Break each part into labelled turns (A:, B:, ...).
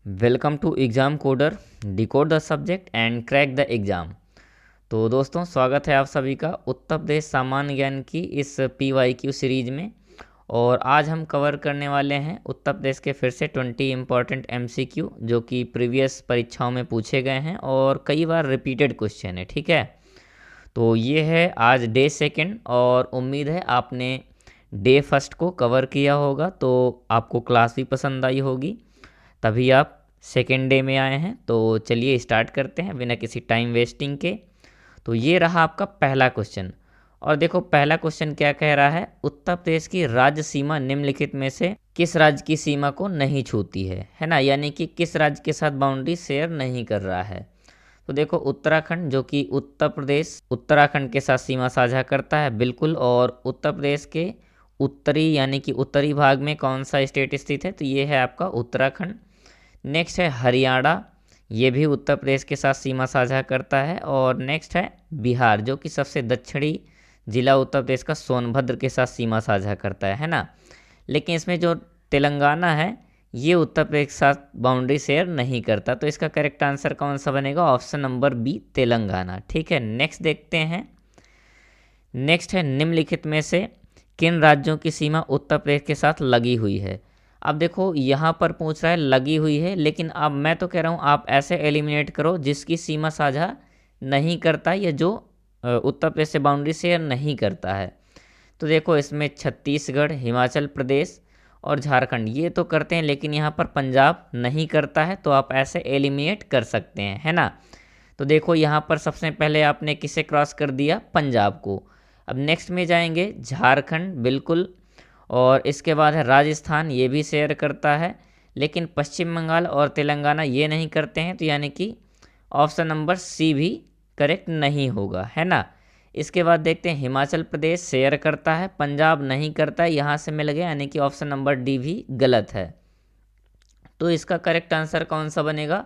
A: Welcome to Exam Coder. Decode the subject and crack the exam. तो दोस्तों, स्वागत है आप सभी का उत्तर प्रदेश सामान्य ज्ञान की इस PYQ सीरीज़ में। और आज हम कवर करने वाले हैं उत्तर प्रदेश के फिर से 20 इम्पॉर्टेंट MCQ जो कि प्रीवियस परीक्षाओं में पूछे गए हैं और कई बार रिपीटेड क्वेश्चन है। ठीक है, तो ये है आज डे सेकेंड और उम्मीद है आपने डे फर्स्ट को कवर किया होगा, तो आपको क्लास भी पसंद आई होगी, तभी आप सेकेंड डे में आए हैं। तो चलिए स्टार्ट करते हैं बिना किसी टाइम वेस्टिंग के। तो ये रहा आपका पहला क्वेश्चन। और देखो पहला क्वेश्चन क्या कह रहा है, उत्तर प्रदेश की राज्य सीमा निम्नलिखित में से किस राज्य की सीमा को नहीं छूती है ना, यानी कि किस राज्य के साथ बाउंड्री शेयर नहीं कर रहा है। तो देखो उत्तराखंड, जो कि उत्तर प्रदेश उत्तराखंड के साथ सीमा साझा करता है बिल्कुल। और उत्तर प्रदेश के उत्तरी यानी कि उत्तरी भाग में कौन सा स्टेट स्थित है, तो ये है आपका उत्तराखंड। नेक्स्ट है हरियाणा, ये भी उत्तर प्रदेश के साथ सीमा साझा करता है। और नेक्स्ट है बिहार, जो कि सबसे दक्षिणी जिला उत्तर प्रदेश का सोनभद्र के साथ सीमा साझा करता है ना। लेकिन इसमें जो तेलंगाना है ये उत्तर प्रदेश के साथ बाउंड्री शेयर नहीं करता। तो इसका करेक्ट आंसर कौन सा बनेगा, ऑप्शन नंबर बी तेलंगाना। ठीक है, नेक्स्ट देखते हैं। नेक्स्ट है निम्नलिखित में से किन राज्यों की सीमा उत्तर प्रदेश के साथ लगी हुई है। अब देखो यहाँ पर पूछ रहा है लगी हुई है, लेकिन अब मैं तो कह रहा हूँ आप ऐसे एलिमिनेट करो जिसकी सीमा साझा नहीं करता या जो उत्तर प्रदेश से बाउंड्री शेयर नहीं करता है। तो देखो इसमें छत्तीसगढ़, हिमाचल प्रदेश और झारखंड ये तो करते हैं, लेकिन यहाँ पर पंजाब नहीं करता है, तो आप ऐसे एलिमिनेट कर सकते हैं, है ना। तो देखो यहाँ पर सबसे पहले आपने किसे क्रॉस कर दिया, पंजाब को। अब नेक्स्ट में जाएंगे झारखंड बिल्कुल, और इसके बाद है राजस्थान, ये भी शेयर करता है, लेकिन पश्चिम बंगाल और तेलंगाना ये नहीं करते हैं, तो यानी कि ऑप्शन नंबर सी भी करेक्ट नहीं होगा, है ना। इसके बाद देखते हैं हिमाचल प्रदेश शेयर करता है, पंजाब नहीं करता है, यहाँ से मिल गया, यानी कि ऑप्शन नंबर डी भी गलत है। तो इसका करेक्ट आंसर कौन सा बनेगा,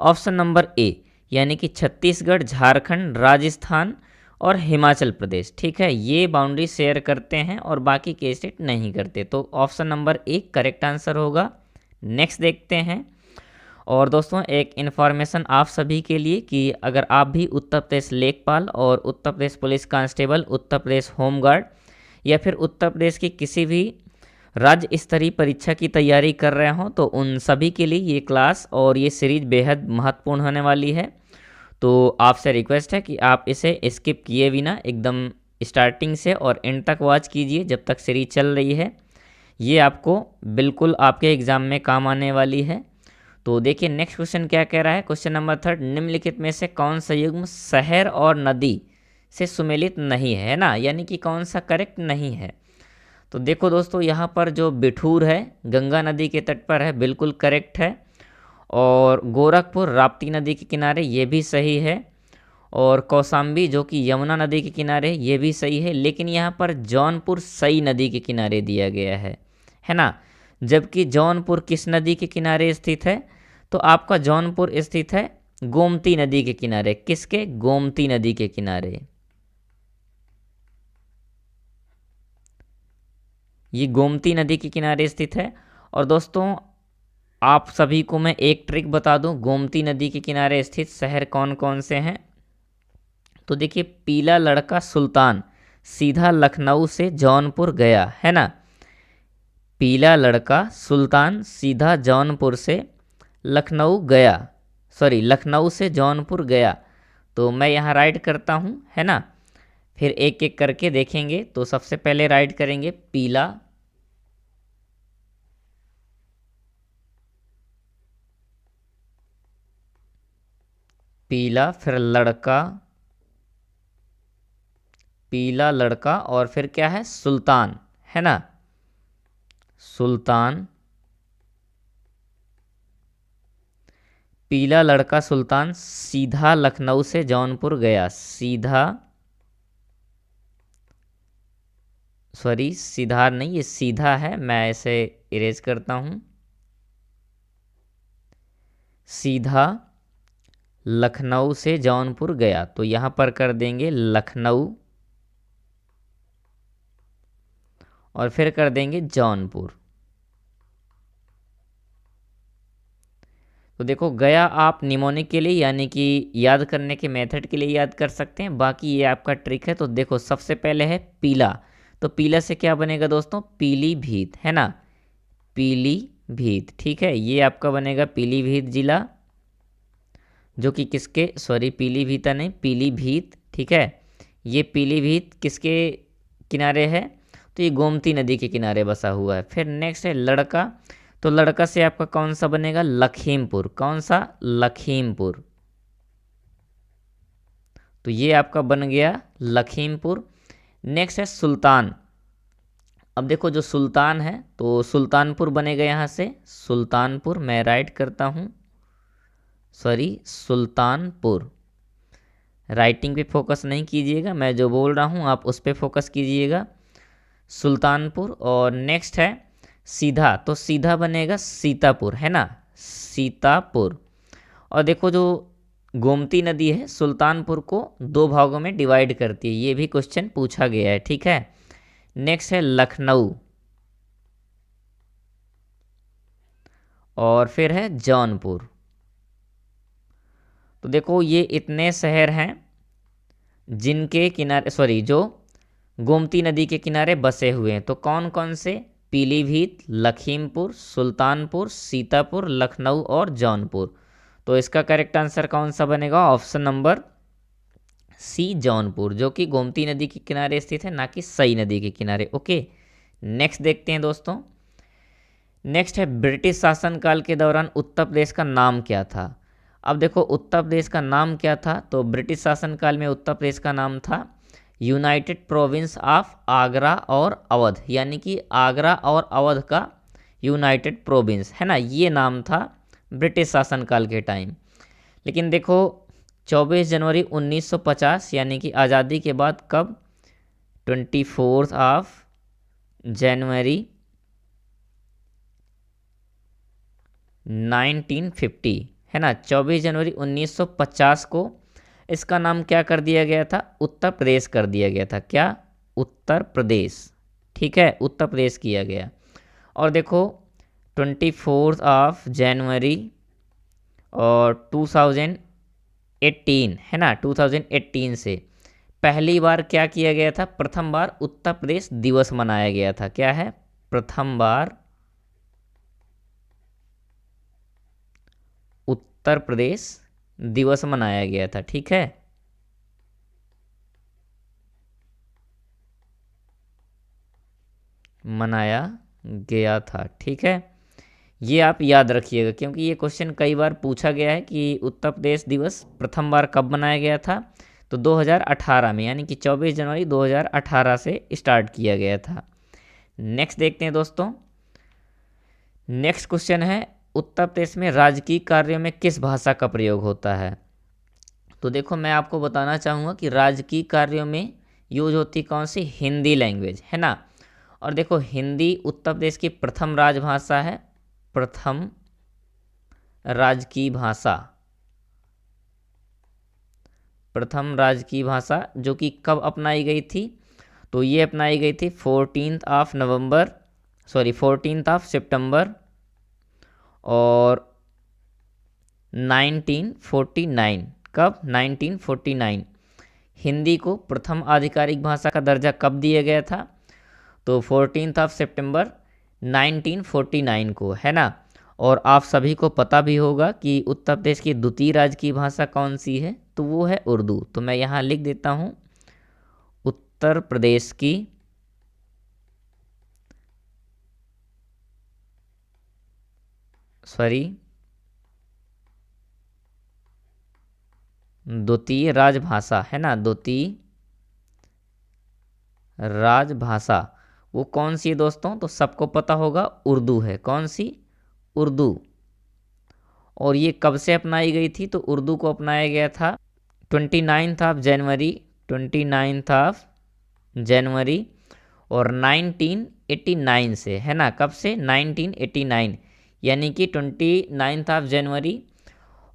A: ऑप्शन नंबर ए, यानी कि छत्तीसगढ़, झारखंड, राजस्थान और हिमाचल प्रदेश। ठीक है, ये बाउंड्री शेयर करते हैं और बाकी के स्टेट नहीं करते। तो option number A correct answer होगा। नेक्स्ट देखते हैं। और दोस्तों एक इन्फॉर्मेशन आप सभी के लिए कि अगर आप भी उत्तर प्रदेश लेखपाल और Uttar Pradesh police constable, Uttar Pradesh home guard या फिर उत्तर प्रदेश की किसी भी राज्य स्तरीय परीक्षा की तैयारी कर रहे हो, तो उन सभी के लिए ये क्लास और ये सीरीज बेहद महत्वपूर्ण होने वाली है। तो आपसे रिक्वेस्ट है कि आप इसे स्किप किए बिना एकदम स्टार्टिंग से और एंड तक वॉच कीजिए जब तक सीरीज चल रही है। ये आपको बिल्कुल आपके एग्ज़ाम में काम आने वाली है। तो देखिए नेक्स्ट क्वेश्चन क्या कह रहा है, क्वेश्चन नंबर 3, निम्नलिखित में से कौन सा युग्म शहर और नदी से सुमेलित नहीं है ना, यानी कि कौन सा करेक्ट नहीं है। तो देखो दोस्तों यहाँ पर जो बिठूर है गंगा नदी के तट पर है, बिल्कुल करेक्ट है। और गोरखपुर राप्ती नदी के किनारे ये भी सही है। और कौशाम्बी जो कि यमुना नदी के किनारे ये भी सही है, लेकिन यहाँ पर जौनपुर सई नदी के किनारे दिया गया है ना। जबकि जौनपुर किस नदी के किनारे स्थित है, तो आपका जौनपुर स्थित है गोमती नदी के किनारे। किसके, गोमती नदी के किनारे। ये गोमती नदी के किनारे स्थित है। और दोस्तों आप सभी को मैं एक ट्रिक बता दूं, गोमती नदी के किनारे स्थित शहर कौन कौन से हैं। तो देखिए पीला लड़का सुल्तान सीधा लखनऊ से जौनपुर गया, है ना। पीला लड़का सुल्तान सीधा जौनपुर से लखनऊ गया, सॉरी लखनऊ से जौनपुर गया। तो मैं यहाँ राइट करता हूँ, है ना। फिर एक एक करके देखेंगे। तो सबसे पहले राइट करेंगे पीला, पीला, फिर लड़का, पीला लड़का, और फिर क्या है, सुल्तान, है ना। सुल्तान, पीला लड़का सुल्तान सीधा लखनऊ से जौनपुर गया, सीधा, सॉरी सीधा नहीं, ये सीधा है, मैं इसे इरेज करता हूँ। सीधा लखनऊ से जौनपुर गया, तो यहाँ पर कर देंगे लखनऊ और फिर कर देंगे जौनपुर। तो देखो गया आप निमोनिक के लिए यानी कि याद करने के मेथड के लिए याद कर सकते हैं, बाकी ये आपका ट्रिक है। तो देखो सबसे पहले है पीला, तो पीला से क्या बनेगा दोस्तों, पीलीभीत, है ना, पीलीभीत, ठीक है, ये आपका बनेगा पीलीभीत जिला, जो कि किसके, सॉरी पीलीभीता नहीं, पीलीभीत, ठीक है। ये पीलीभीत किसके किनारे है, तो ये गोमती नदी के किनारे बसा हुआ है। फिर नेक्स्ट है लड़का, तो लड़का से आपका कौन सा बनेगा, लखीमपुर, कौन सा, लखीमपुर, तो ये आपका बन गया लखीमपुर। नेक्स्ट है सुल्तान, अब देखो जो सुल्तान है तो सुल्तानपुर बनेगा यहाँ से, सुल्तानपुर, मैं राइट करता हूँ, सॉरी सुल्तानपुर, राइटिंग पे फोकस नहीं कीजिएगा, मैं जो बोल रहा हूँ आप उस पे फोकस कीजिएगा, सुल्तानपुर। और नेक्स्ट है सीधा, तो सीधा बनेगा सीतापुर, है ना, सीतापुर। और देखो जो गोमती नदी है सुल्तानपुर को दो भागों में डिवाइड करती है, ये भी क्वेश्चन पूछा गया है, ठीक है। नेक्स्ट है लखनऊ, और फिर है जौनपुर। तो देखो ये इतने शहर हैं जिनके किनारे, सॉरी जो गोमती नदी के किनारे बसे हुए हैं, तो कौन कौन से, पीलीभीत, लखीमपुर, सुल्तानपुर, सीतापुर, लखनऊ और जौनपुर। तो इसका करेक्ट आंसर कौन सा बनेगा, ऑप्शन नंबर सी जौनपुर, जो कि गोमती नदी के किनारे स्थित है, ना कि सई नदी के किनारे। ओके, नेक्स्ट देखते हैं दोस्तों। नेक्स्ट है ब्रिटिश शासनकाल के दौरान उत्तर प्रदेश का नाम क्या था। अब देखो उत्तर प्रदेश का नाम क्या था, तो ब्रिटिश शासनकाल में उत्तर प्रदेश का नाम था यूनाइटेड प्रोविंस ऑफ आगरा और अवध, यानी कि आगरा और अवध का यूनाइटेड प्रोविंस, है ना, ये नाम था ब्रिटिश शासनकाल के टाइम। लेकिन देखो 24 जनवरी 1950 यानी कि आज़ादी के बाद, कब, 24 ऑफ जनवरी 1950, है ना, 24 जनवरी 1950 को इसका नाम क्या कर दिया गया था, उत्तर प्रदेश कर दिया गया था, क्या, उत्तर प्रदेश, ठीक है, उत्तर प्रदेश किया गया। और देखो 24 ऑफ जनवरी और 2018, है ना, 2018 से पहली बार क्या किया गया था, प्रथम बार उत्तर प्रदेश दिवस मनाया गया था, क्या है, प्रथम बार उत्तर प्रदेश दिवस मनाया गया था, ठीक है। मनाया गया था, ठीक है, ये आप याद रखिएगा क्योंकि ये क्वेश्चन कई बार पूछा गया है कि उत्तर प्रदेश दिवस प्रथम बार कब मनाया गया था, तो 2018 में, यानी कि 24 जनवरी 2018 से स्टार्ट किया गया था। नेक्स्ट देखते हैं दोस्तों। नेक्स्ट क्वेश्चन है उत्तर प्रदेश में राजकीय कार्यों में किस भाषा का प्रयोग होता है। तो देखो मैं आपको बताना चाहूँगा कि राजकीय कार्यों में यूज होती कौन सी, हिंदी लैंग्वेज, है ना। और देखो हिंदी उत्तर प्रदेश की प्रथम राजभाषा है, प्रथम राजकीय भाषा, प्रथम राजकीय भाषा, जो कि कब अपनाई गई थी, तो ये अपनाई गई थी 14 ऑफ सितंबर और 1949, कब, 1949। हिंदी को प्रथम आधिकारिक भाषा का दर्जा कब दिया गया था, तो 14 ऑफ सितंबर 1949 को, है ना। और आप सभी को पता भी होगा कि उत्तर प्रदेश की द्वितीय राजकीय भाषा कौन सी है, तो वो है उर्दू। तो मैं यहाँ लिख देता हूँ उत्तर प्रदेश की द्वितीय राजभाषा, है ना, द्वितीय राजभाषा वो कौन सी है दोस्तों, तो सबको पता होगा उर्दू है, कौन सी, उर्दू। और ये कब से अपनाई गई थी, तो उर्दू को अपनाया गया था 29 ऑफ जनवरी, 29 ऑफ जनवरी और 1989 से, है ना, कब से, 1989, यानी कि 29 ऑफ जनवरी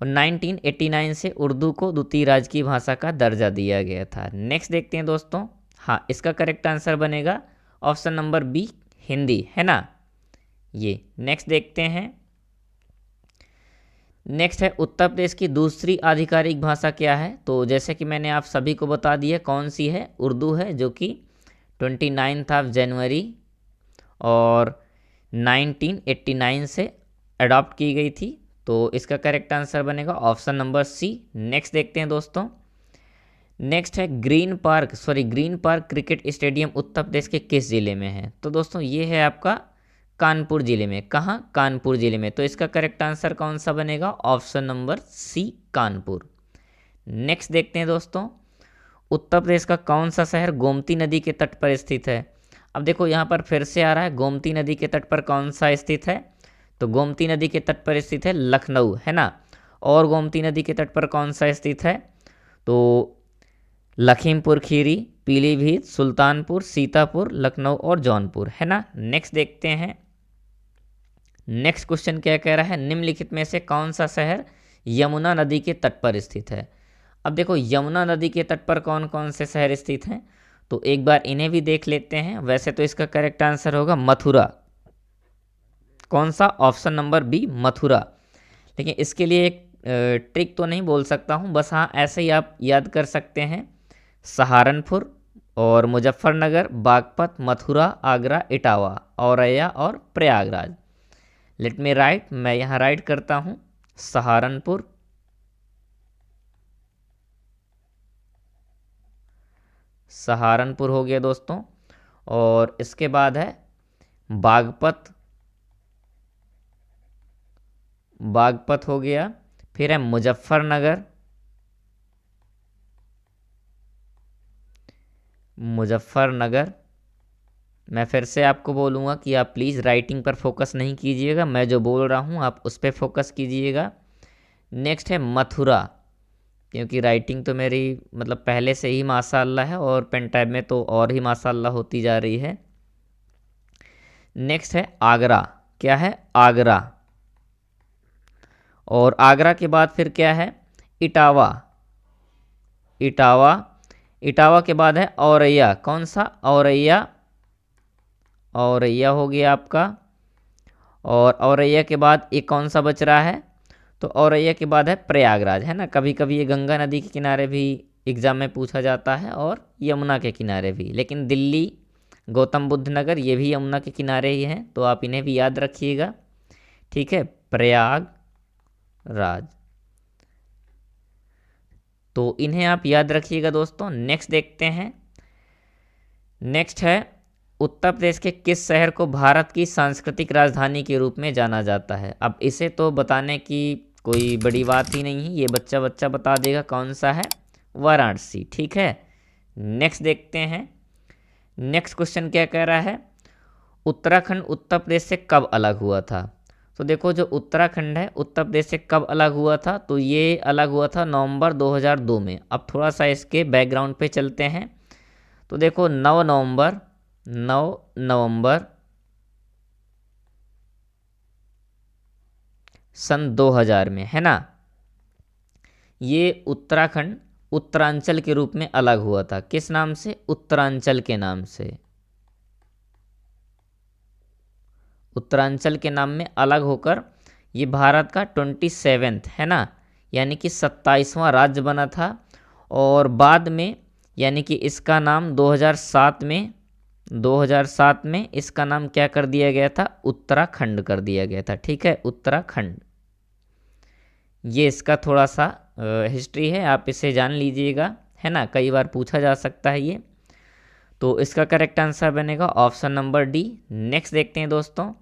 A: और 1989 से उर्दू को द्वितीय राजकीय भाषा का दर्जा दिया गया था। नेक्स्ट देखते हैं दोस्तों। हाँ, इसका करेक्ट आंसर बनेगा ऑप्शन नंबर बी, हिंदी, है ना। ये नेक्स्ट देखते हैं। नेक्स्ट है उत्तर प्रदेश की दूसरी आधिकारिक भाषा क्या है। तो जैसे कि मैंने आप सभी को बता दिया कौन सी है, उर्दू है, जो कि 29 ऑफ जनवरी और 1989 से अडॉप्ट की गई थी। तो इसका करेक्ट आंसर बनेगा ऑप्शन नंबर सी। नेक्स्ट देखते हैं दोस्तों। नेक्स्ट है green park cricket stadium Uttar Pradesh के किस ज़िले में है। तो दोस्तों ये है आपका कानपुर ज़िले में। कहाँ? कानपुर ज़िले में। तो इसका करेक्ट आंसर कौन सा बनेगा? Option number C, Kanpur. Next देखते हैं दोस्तों, उत्तर प्रदेश का कौन सा शहर गोमती नदी के तट पर स्थित है। अब देखो यहाँ पर फिर से आ रहा है, गोमती नदी के तट पर कौन सा स्थित है। तो गोमती नदी के तट पर स्थित है लखनऊ, है ना। और गोमती नदी के तट पर कौन सा स्थित है, तो लखीमपुर खीरी, पीलीभीत, सुल्तानपुर, सीतापुर, लखनऊ और जौनपुर, है ना। नेक्स्ट देखते हैं। नेक्स्ट क्वेश्चन क्या कह रहा है, निम्नलिखित में से कौन सा शहर यमुना नदी के तट पर स्थित है। अब देखो यमुना नदी के तट पर कौन कौन से शहर स्थित हैं, तो एक बार इन्हें भी देख लेते हैं। वैसे तो इसका करेक्ट आंसर होगा मथुरा। कौन सा? Option number B, Mathura. लेकिन इसके लिए एक ट्रिक तो नहीं बोल सकता हूँ, बस हाँ ऐसे ही आप याद कर सकते हैं। सहारनपुर और मुजफ्फरनगर, बागपत, मथुरा, आगरा, इटावा, औरैया और प्रयागराज। लेट मी राइट, मैं यहाँ राइट करता हूँ सहारनपुर, सहारनपुर हो गया दोस्तों। और इसके बाद है बागपत, बागपत हो गया। फिर है मुजफ्फरनगर, मुजफ्फरनगर। मैं फिर से आपको बोलूँगा कि आप प्लीज़ राइटिंग पर फोकस नहीं कीजिएगा, मैं जो बोल रहा हूँ आप उस पर फोकस कीजिएगा। नेक्स्ट है मथुरा, क्योंकि राइटिंग तो मेरी मतलब पहले से ही माशाअल्लाह है और पेन टाइप में तो और ही माशाअल्लाह होती जा रही है। नेक्स्ट है आगरा। क्या है? आगरा। और आगरा के बाद फिर क्या है? इटावा, इटावा। इटावा के बाद है औरैया। कौन सा? औरैया, औरैया हो गया आपका। और औरैया के बाद एक कौन सा बच रहा है, तो औरैया के बाद है प्रयागराज, है ना। कभी कभी ये गंगा नदी के किनारे भी एग्जाम में पूछा जाता है और यमुना के किनारे भी। लेकिन दिल्ली, गौतम बुद्ध नगर ये भी यमुना के किनारे ही हैं, तो आप इन्हें भी याद रखिएगा। ठीक है, प्रयागराज। तो इन्हें आप याद रखिएगा दोस्तों। नेक्स्ट देखते हैं। नेक्स्ट है उत्तर प्रदेश के किस शहर को भारत की सांस्कृतिक राजधानी के रूप में जाना जाता है। अब इसे तो बताने की कोई बड़ी बात ही नहीं है, ये बच्चा बच्चा बता देगा कौन सा है, वाराणसी। ठीक है, नेक्स्ट देखते हैं। नेक्स्ट क्वेश्चन क्या कह रहा है, उत्तराखंड उत्तर प्रदेश से कब अलग हुआ था। तो देखो जो उत्तराखंड है उत्तर प्रदेश से कब अलग हुआ था, तो ये अलग हुआ था नवंबर 2002 में। अब थोड़ा सा इसके बैकग्राउंड पे चलते हैं। तो देखो 9 नवंबर सन 2000 में, है ना, ये उत्तराखंड उत्तरांचल के रूप में अलग हुआ था। किस नाम से? उत्तरांचल के नाम से। उत्तरांचल के नाम में अलग होकर ये भारत का 27वां, है ना, यानी कि 27वां राज्य बना था। और बाद में यानी कि इसका नाम 2007 में इसका नाम क्या कर दिया गया था, उत्तराखंड कर दिया गया था। ठीक है, उत्तराखंड। ये इसका थोड़ा सा हिस्ट्री है, आप इसे जान लीजिएगा, है ना, कई बार पूछा जा सकता है ये। तो इसका करेक्ट आंसर बनेगा ऑप्शन नंबर डी। नेक्स्ट देखते हैं दोस्तों।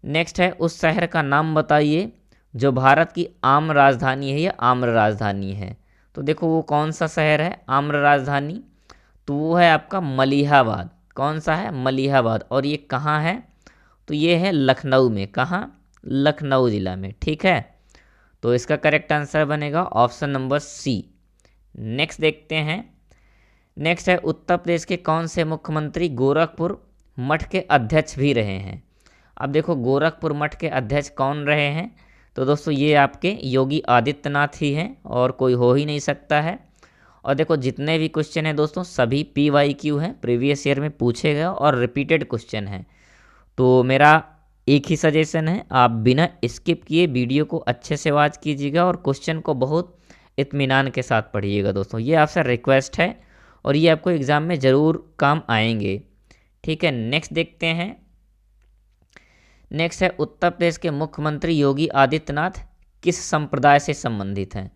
A: नेक्स्ट है उस शहर का नाम बताइए जो भारत की आम राजधानी है या आम्र राजधानी है। तो देखो वो कौन सा शहर है आम्र राजधानी, तो वो है आपका मलिहाबाद। कौन सा है? मलिहाबाद। और ये कहाँ है, तो ये है लखनऊ में। कहाँ? लखनऊ ज़िला में। ठीक है, तो इसका करेक्ट आंसर बनेगा ऑप्शन नंबर सी। नेक्स्ट देखते हैं। नेक्स्ट है उत्तर प्रदेश के कौन से मुख्यमंत्री गोरखपुर मठ के अध्यक्ष भी रहे हैं। अब देखो गोरखपुर मठ के अध्यक्ष कौन रहे हैं, तो दोस्तों ये आपके योगी आदित्यनाथ ही हैं और कोई हो ही नहीं सकता है। और देखो जितने भी क्वेश्चन हैं दोस्तों सभी PYQ हैं, प्रीवियस ईयर में पूछे गए और रिपीटेड क्वेश्चन हैं। तो मेरा एक ही सजेशन है, आप बिना स्किप किए वीडियो को अच्छे से वॉच कीजिएगा और क्वेश्चन को बहुत इत्मीनान के साथ पढ़िएगा दोस्तों, ये आपसे रिक्वेस्ट है और ये आपको एग्ज़ाम में ज़रूर काम आएंगे। ठीक है, नेक्स्ट देखते हैं। नेक्स्ट है उत्तर प्रदेश के मुख्यमंत्री योगी आदित्यनाथ किस संप्रदाय से संबंधित हैं?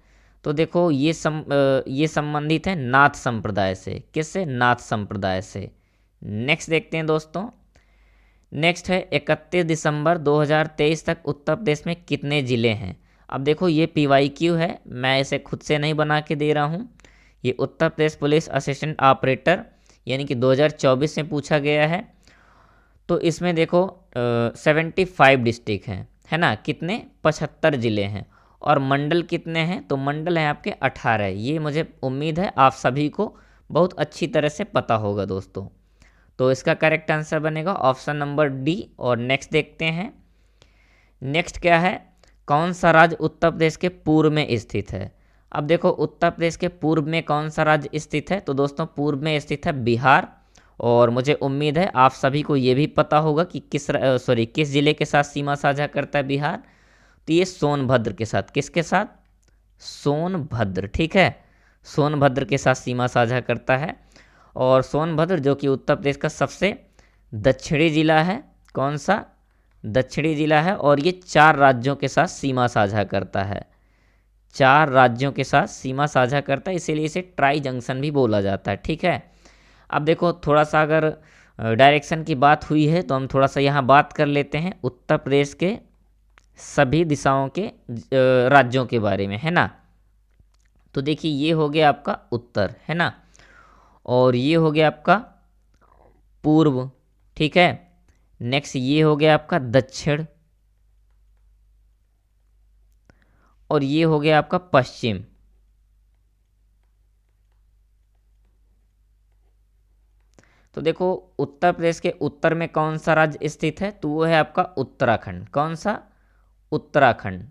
A: तो देखो ये संबंधित है नाथ संप्रदाय से। किससे? नाथ संप्रदाय से। नेक्स्ट देखते हैं दोस्तों। नेक्स्ट है 31 दिसंबर 2023 तक उत्तर प्रदेश में कितने ज़िले हैं? अब देखो ये PYQ है, मैं इसे खुद से नहीं बना के दे रहा हूँ, ये Uttar Pradesh police assistant operator यानी कि 2024 में पूछा गया है। तो इसमें देखो 75 डिस्ट्रिक्ट हैं, है ना। कितने? 75 ज़िले हैं। और मंडल कितने हैं? तो मंडल हैं आपके 18। ये मुझे उम्मीद है आप सभी को बहुत अच्छी तरह से पता होगा दोस्तों। तो इसका करेक्ट आंसर बनेगा ऑप्शन नंबर डी। और नेक्स्ट देखते हैं। नेक्स्ट क्या है? कौन सा राज्य उत्तर प्रदेश के पूर्व में स्थित है? अब देखो उत्तर प्रदेश के पूर्व में कौन सा राज्य स्थित है? तो दोस्तों पूर्व में स्थित है बिहार। और मुझे उम्मीद है आप सभी को ये भी पता होगा कि किस ज़िले के साथ सीमा साझा करता है बिहार? तो ये सोनभद्र के साथ। किसके साथ? सोनभद्र। ठीक है, सोनभद्र के साथ सीमा साझा करता है। और सोनभद्र जो कि उत्तर प्रदेश का सबसे दक्षिणी ज़िला है। कौन सा? दक्षिणी ज़िला है। और ये 4 राज्यों के साथ सीमा साझा करता है। 4 राज्यों के साथ सीमा साझा करता है, इसीलिए इसे ट्राई जंक्शन भी बोला जाता है। ठीक है, अब देखो थोड़ा सा अगर डायरेक्शन की बात हुई है तो हम थोड़ा सा यहाँ बात कर लेते हैं उत्तर प्रदेश के सभी दिशाओं के राज्यों के बारे में, है ना। तो देखिए ये हो गया आपका उत्तर, है ना, और ये हो गया आपका पूर्व। ठीक है, नेक्स्ट ये हो गया आपका दक्षिण, और ये हो गया आपका पश्चिम। तो देखो उत्तर प्रदेश के उत्तर में कौन सा राज्य स्थित है? तो वो है आपका उत्तराखंड। कौन सा? उत्तराखंड।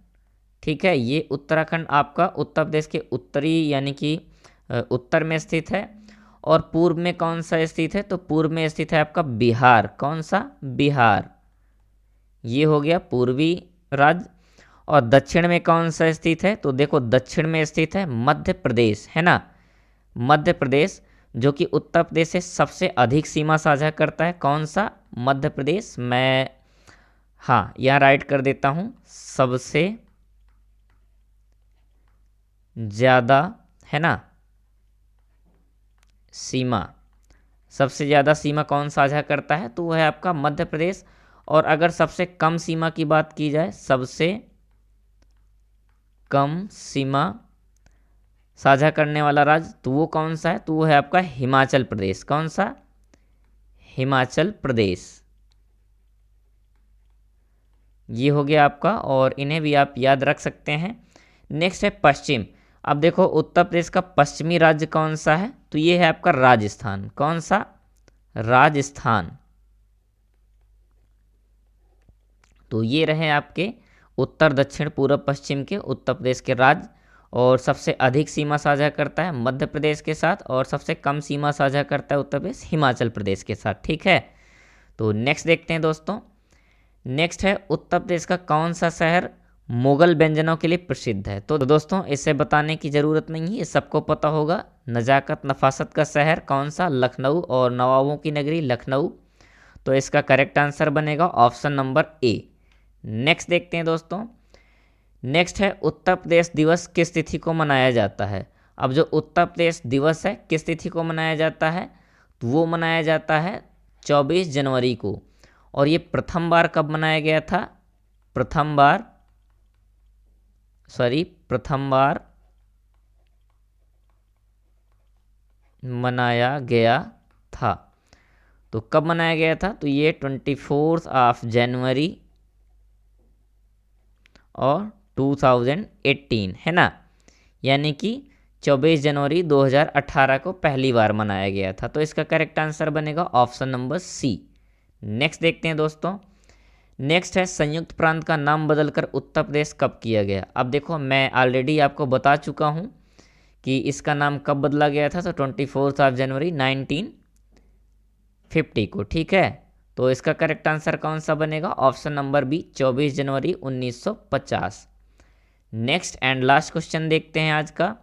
A: ठीक है, ये उत्तराखंड आपका उत्तर प्रदेश के उत्तरी यानी कि उत्तर में स्थित है। और पूर्व में कौन सा स्थित है? तो पूर्व में स्थित है आपका बिहार। कौन सा? बिहार। ये हो गया पूर्वी राज्य। और दक्षिण में कौन सा स्थित है? तो देखो दक्षिण में स्थित है मध्य प्रदेश, है ना। मध्य प्रदेश जो कि उत्तर प्रदेश से सबसे अधिक सीमा साझा करता है। कौन सा? मध्य प्रदेश। मैं हाँ यहाँ राइट कर देता हूँ, सबसे ज़्यादा, है ना, सीमा, सबसे ज़्यादा सीमा कौन साझा करता है? तो वह है आपका मध्य प्रदेश। और अगर सबसे कम सीमा की बात की जाए, सबसे कम सीमा साझा करने वाला राज्य, तो वो कौन सा है? तो वो है आपका हिमाचल प्रदेश। कौन सा? हिमाचल प्रदेश। ये हो गया आपका, और इन्हें भी आप याद रख सकते हैं। नेक्स्ट है पश्चिम। अब देखो उत्तर प्रदेश का पश्चिमी राज्य कौन सा है? तो ये है आपका राजस्थान। कौन सा? राजस्थान। तो ये रहे आपके उत्तर दक्षिण पूर्व पश्चिम के उत्तर प्रदेश के राज्य। और सबसे अधिक सीमा साझा करता है मध्य प्रदेश के साथ, और सबसे कम सीमा साझा करता है उत्तर प्रदेश हिमाचल प्रदेश के साथ। ठीक है, तो नेक्स्ट देखते हैं दोस्तों। नेक्स्ट है उत्तर प्रदेश का कौन सा शहर मुगल व्यंजनों के लिए प्रसिद्ध है? तो दोस्तों इसे बताने की ज़रूरत नहीं है, ये सबको पता होगा। नजाकत नफासत का शहर कौन सा? लखनऊ। और नवाबों की नगरी लखनऊ। तो इसका करेक्ट आंसर बनेगा ऑप्शन नंबर ए। नेक्स्ट देखते हैं दोस्तों। नेक्स्ट है उत्तर प्रदेश दिवस किस तिथि को मनाया जाता है? अब जो उत्तर प्रदेश दिवस है किस तिथि को मनाया जाता है? तो वो मनाया जाता है 24 जनवरी को। और ये प्रथम बार कब मनाया गया था? प्रथम बार मनाया गया था। तो कब मनाया गया था? तो ये 24 जनवरी और 2018, है ना, यानी कि 24 जनवरी 2018 को पहली बार मनाया गया था। तो इसका करेक्ट आंसर बनेगा ऑप्शन नंबर सी। नेक्स्ट देखते हैं दोस्तों। नेक्स्ट है संयुक्त प्रांत का नाम बदलकर उत्तर प्रदेश कब किया गया? अब देखो मैं ऑलरेडी आपको बता चुका हूँ कि इसका नाम कब बदला गया था। तो 24 जनवरी 1950 को। ठीक है, तो इसका करेक्ट आंसर कौन सा बनेगा? ऑप्शन नंबर बी 24 जनवरी 1950। नेक्स्ट एंड लास्ट क्वेश्चन देखते हैं आज का।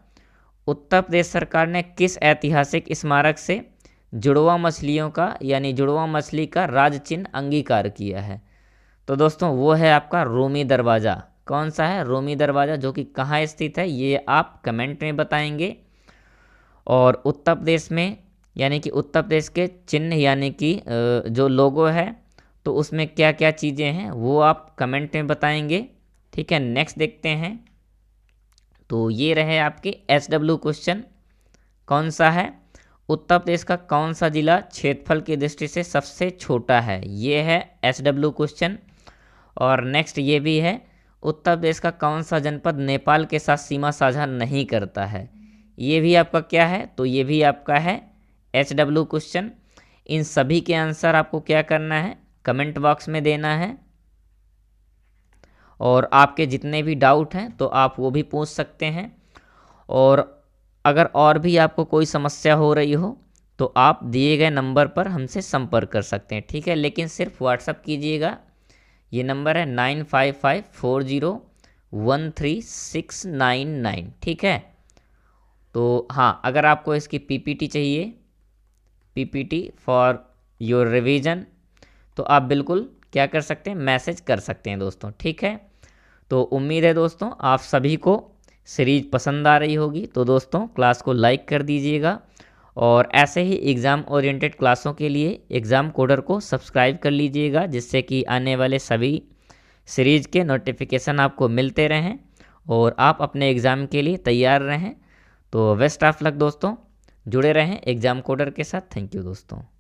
A: उत्तर प्रदेश सरकार ने किस ऐतिहासिक स्मारक से जुड़वा मछलियों का यानी जुड़वा मछली का राज चिन्ह अंगीकार किया है? तो दोस्तों वो है आपका रूमी दरवाज़ा। कौन सा है? रूमी दरवाज़ा, जो कि कहाँ स्थित है ये आप कमेंट में बताएंगे। और उत्तर प्रदेश में यानी कि उत्तर प्रदेश के चिन्ह यानी कि जो लोगो है तो उसमें क्या क्या चीज़ें हैं वो आप कमेंट में बताएंगे। ठीक है, नेक्स्ट देखते हैं। तो ये रहे आपके SW क्वेश्चन। कौन सा है? उत्तर प्रदेश का कौन सा जिला क्षेत्रफल की दृष्टि से सबसे छोटा है? ये है SW क्वेश्चन। और नेक्स्ट ये भी है, उत्तर प्रदेश का कौन सा जनपद नेपाल के साथ सीमा साझा नहीं करता है? ये भी आपका क्या है? तो ये भी आपका है SW क्वेश्चन। इन सभी के आंसर आपको क्या करना है? कमेंट बॉक्स में देना है। और आपके जितने भी डाउट हैं तो आप वो भी पूछ सकते हैं। और अगर और भी आपको कोई समस्या हो रही हो तो आप दिए गए नंबर पर हमसे संपर्क कर सकते हैं। ठीक है, लेकिन सिर्फ व्हाट्सअप कीजिएगा। ये नंबर है 9554013699। ठीक है, तो हाँ, अगर आपको इसकी PPT चाहिए, PPT फॉर योर रिवीजन, तो आप बिल्कुल क्या कर सकते हैं? मैसेज कर सकते हैं दोस्तों। ठीक है, तो उम्मीद है दोस्तों आप सभी को सीरीज पसंद आ रही होगी। तो दोस्तों क्लास को लाइक कर दीजिएगा और ऐसे ही एग्ज़ाम ओरिएंटेड क्लासों के लिए एग्ज़ाम कोडर को सब्सक्राइब कर लीजिएगा, जिससे कि आने वाले सभी सीरीज के नोटिफिकेशन आपको मिलते रहें और आप अपने एग्ज़ाम के लिए तैयार रहें। तो बेस्ट ऑफ लक दोस्तों, जुड़े रहें एग्ज़ाम कोडर के साथ। थैंक यू दोस्तों।